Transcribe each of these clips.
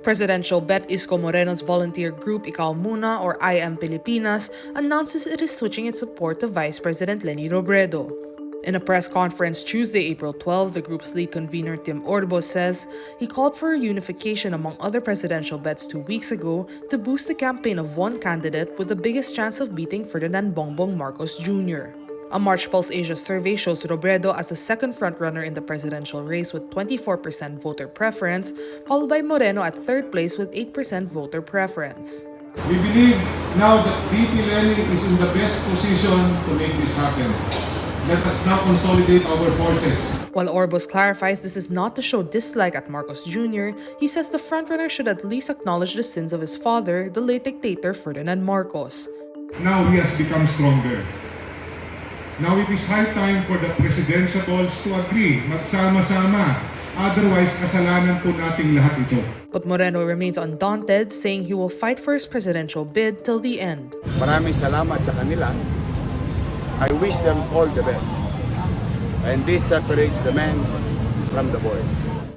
Presidential bet Isko Moreno's volunteer group Ikaw Muna or I Am Pilipinas announces it is switching its support to Vice President Leni Robredo. In a press conference Tuesday, April 12, the group's lead convener Tim Orbo says he called for a unification among other presidential bets 2 weeks ago to boost the campaign of one candidate with the biggest chance of beating Ferdinand Bongbong Marcos Jr. A March Pulse Asia survey shows Robredo as the second frontrunner in the presidential race with 24% voter preference, followed by Moreno at third place with 8% voter preference. We believe now that VP Leni is in the best position to make this happen. Let us now consolidate our forces. While Orbos clarifies this is not to show dislike at Marcos Jr., he says the frontrunner should at least acknowledge the sins of his father, the late dictator Ferdinand Marcos. Now he has become stronger. Now it is high time for the presidentiables to agree, magsama-sama. Otherwise, kasalanan po nating lahat ito. But Moreno remains undaunted, saying he will fight for his presidential bid till the end. Maraming salamat sa kanila. I wish them all the best. And this separates the men from the boys.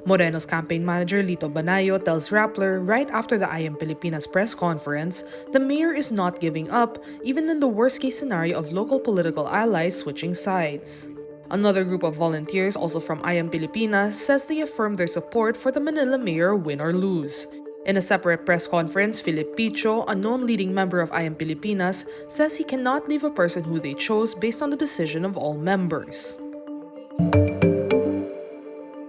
Moreno's campaign manager Lito Banayo tells Rappler right after the I Am Pilipinas press conference, the mayor is not giving up, even in the worst-case scenario of local political allies switching sides. Another group of volunteers, also from I Am Pilipinas, says they affirm their support for the Manila mayor win or lose. In a separate press conference, Philip Picho, a known leading member of I Am Pilipinas, says he cannot leave a person who they chose based on the decision of all members.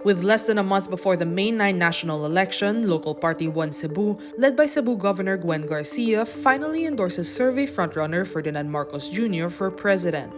With less than a month before the May 9 national election, local party One Cebu, led by Cebu Governor Gwen Garcia, finally endorses survey frontrunner Ferdinand Marcos Jr. for president.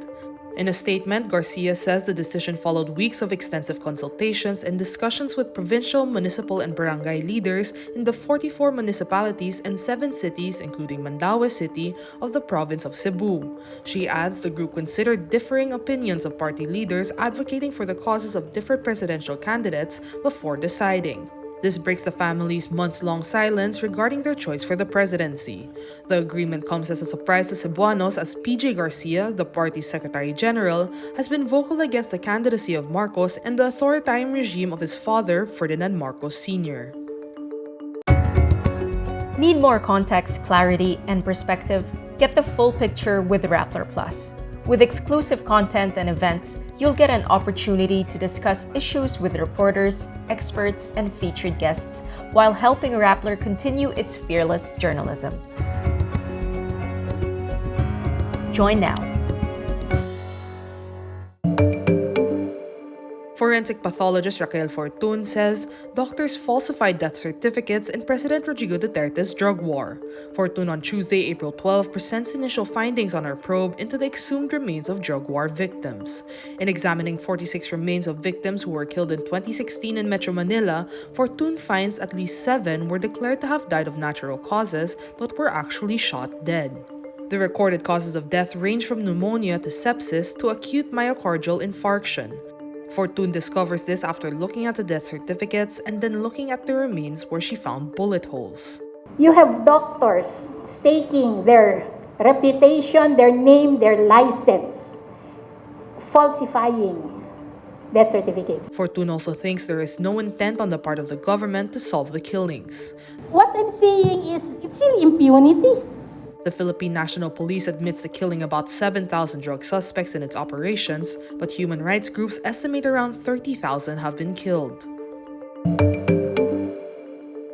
In a statement, Garcia says the decision followed weeks of extensive consultations and discussions with provincial, municipal, and barangay leaders in the 44 municipalities and 7 cities, including Mandaue City, of the province of Cebu. She adds the group considered differing opinions of party leaders advocating for the causes of different presidential candidates before deciding. This breaks the family's months-long silence regarding their choice for the presidency. The agreement comes as a surprise to Cebuanos as PJ Garcia, the party's Secretary General, has been vocal against the candidacy of Marcos and the authoritarian regime of his father, Ferdinand Marcos Sr. Need more context, clarity, and perspective? Get the full picture with Rappler Plus. With exclusive content and events, you'll get an opportunity to discuss issues with reporters, experts, and featured guests while helping Rappler continue its fearless journalism. Join now. Forensic pathologist Fortun says doctors falsified death certificates in President Rodrigo Duterte's drug war. Fortun on Tuesday, April 12, presents initial findings on her probe into the exhumed remains of drug war victims. In examining 46 remains of victims who were killed in 2016 in Metro Manila, Fortun finds at least 7 were declared to have died of natural causes but were actually shot dead. The recorded causes of death range from pneumonia to sepsis to acute myocardial infarction. Fortun discovers this after looking at the death certificates and then looking at the remains where she found bullet holes. You have doctors staking their reputation, their name, their license, falsifying death certificates. Fortun also thinks there is no intent on the part of the government to solve the killings. What I'm saying is, it's really impunity. The Philippine National Police admits to killing about 7,000 drug suspects in its operations, but human rights groups estimate around 30,000 have been killed.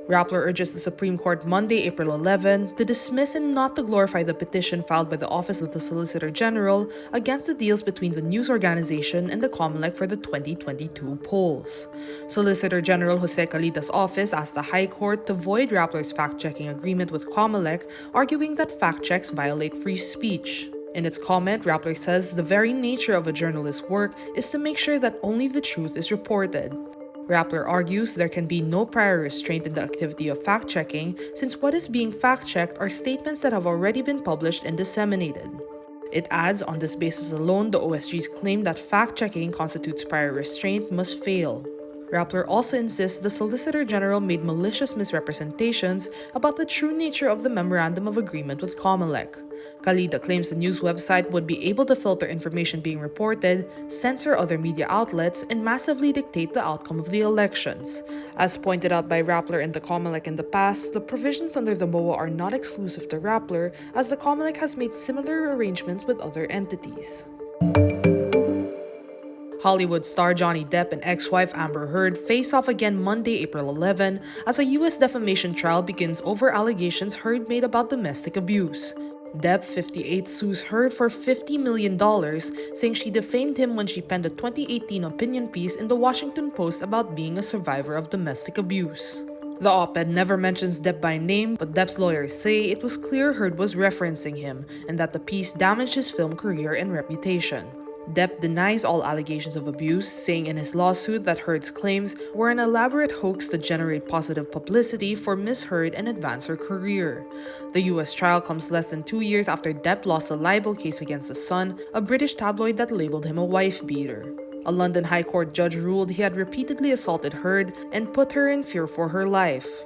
Rappler urges the Supreme Court Monday, April 11, to dismiss and not to glorify the petition filed by the Office of the Solicitor General against the deals between the news organization and the Comelec for the 2022 polls. Solicitor General Jose Calida's office asked the High Court to void Rappler's fact-checking agreement with Comelec, arguing that fact checks violate free speech. In its comment, Rappler says the very nature of a journalist's work is to make sure that only the truth is reported. Rappler argues there can be no prior restraint in the activity of fact-checking since what is being fact-checked are statements that have already been published and disseminated. It adds, on this basis alone, the OSG's claim that fact-checking constitutes prior restraint must fail. Rappler also insists the Solicitor General made malicious misrepresentations about the true nature of the Memorandum of Agreement with Comelec. Calida claims the news website would be able to filter information being reported, censor other media outlets, and massively dictate the outcome of the elections. As pointed out by Rappler and the Comelec in the past, the provisions under the MOA are not exclusive to Rappler, as the Comelec has made similar arrangements with other entities. Hollywood star Johnny Depp and ex-wife Amber Heard face off again Monday, April 11, as a U.S. defamation trial begins over allegations Heard made about domestic abuse. Depp, 58, sues Heard for $50 million, saying she defamed him when she penned a 2018 opinion piece in the Washington Post about being a survivor of domestic abuse. The op-ed never mentions Depp by name, but Depp's lawyers say it was clear Heard was referencing him and that the piece damaged his film career and reputation. Depp denies all allegations of abuse, saying in his lawsuit that Heard's claims were an elaborate hoax to generate positive publicity for Miss Heard and advance her career. The US trial comes less than 2 years after Depp lost a libel case against The Sun, a British tabloid that labeled him a wife-beater. A London High Court judge ruled he had repeatedly assaulted Heard and put her in fear for her life.